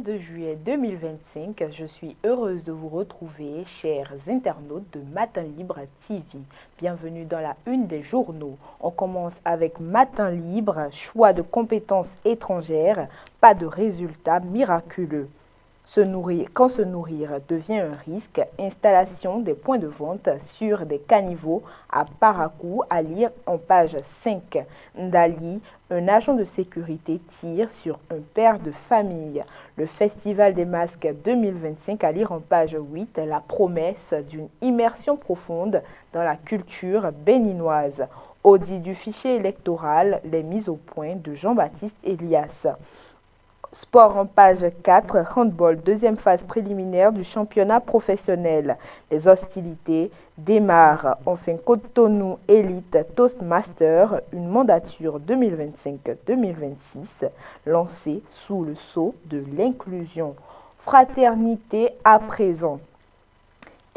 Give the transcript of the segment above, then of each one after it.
22 juillet 2025, je suis heureuse de vous retrouver, chers internautes de Matin Libre TV. Bienvenue dans la une des journaux. On commence avec Matin Libre, choix de compétences étrangères, pas de résultats miraculeux. Quand se nourrir devient un risque, installation des points de vente sur des caniveaux à Parakou, à lire en page 5. Ndali, un agent de sécurité tire sur un père de famille. Le Festival des masques 2025, à lire en page 8, la promesse d'une immersion profonde dans la culture béninoise. Audit du fichier électoral, les mises au point de Jean-Baptiste Elias. Sport en page 4, handball, deuxième phase préliminaire du championnat professionnel. Les hostilités démarrent. Enfin, Cotonou Elite Toastmaster, une mandature 2025-2026 lancée sous le sceau de l'inclusion. Fraternité à présent.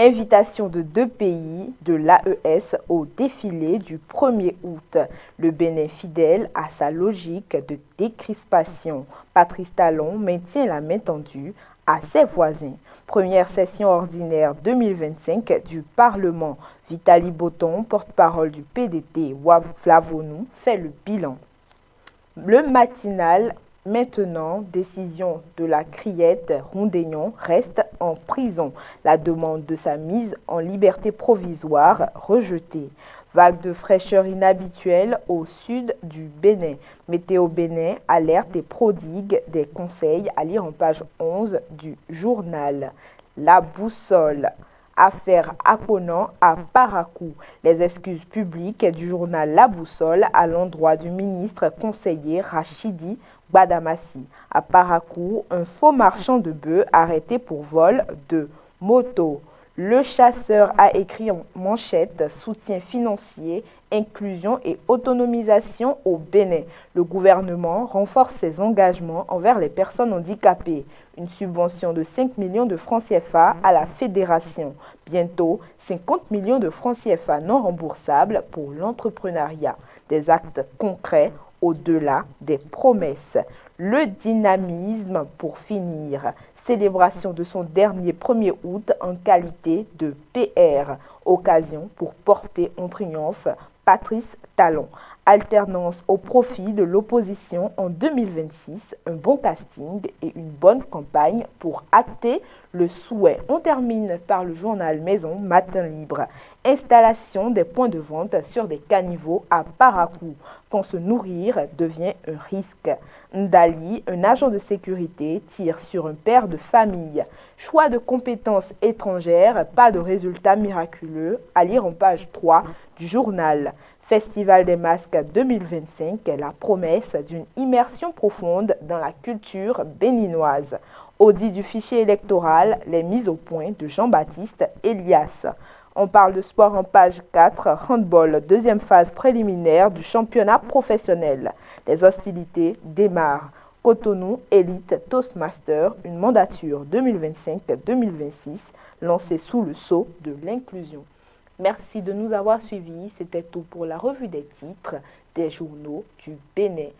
Invitation de 2 pays de l'AES au défilé du 1er août. Le Bénin fidèle à sa logique de décrispation. Patrice Talon maintient la main tendue à ses voisins. Première session ordinaire 2025 du Parlement. Vitali Botton, porte-parole du PDT Flavonou, fait le bilan. Le matinal. Maintenant, décision de la Criette, Rondéignon reste en prison. La demande de sa mise en liberté provisoire rejetée. Vague de fraîcheur inhabituelle au sud du Bénin. Météo Bénin alerte et prodigue des conseils à lire en page 11 du journal. La boussole. Affaire Akonan à Parakou. Les excuses publiques du journal La Boussole à l'endroit du ministre conseiller Rachidi Badamassi. À Parakou, un faux marchand de bœufs arrêté pour vol de moto. Le chasseur a écrit en manchette soutien financier, inclusion et autonomisation au Bénin. Le gouvernement renforce ses engagements envers les personnes handicapées. Une subvention de 5 millions de francs CFA à la fédération. Bientôt, 50 millions de francs CFA non remboursables pour l'entrepreneuriat. Des actes concrets au-delà des promesses. Le dynamisme pour finir. Célébration de son dernier 1er août en qualité de PR. Occasion pour porter en triomphe Patrice Talon. Alternance au profit de l'opposition en 2026, un bon casting et une bonne campagne pour acter le souhait. On termine par le journal Maison Matin Libre. Installation des points de vente sur des caniveaux à Parakou. Quand se nourrir devient un risque. Ndali, un agent de sécurité, tire sur un père de famille. Choix de compétences étrangères, pas de résultats miraculeux, à lire en page 3 du journal. Festival des masques 2025, la promesse d'une immersion profonde dans la culture béninoise. Audit du fichier électoral, les mises au point de Jean-Baptiste Elias. On parle de sport en page 4, handball, deuxième phase préliminaire du championnat professionnel. Les hostilités démarrent. Cotonou Elite Toastmaster, une mandature 2025-2026 lancée sous le sceau de l'inclusion. Merci de nous avoir suivis. C'était tout pour la revue des titres des journaux du Bénin.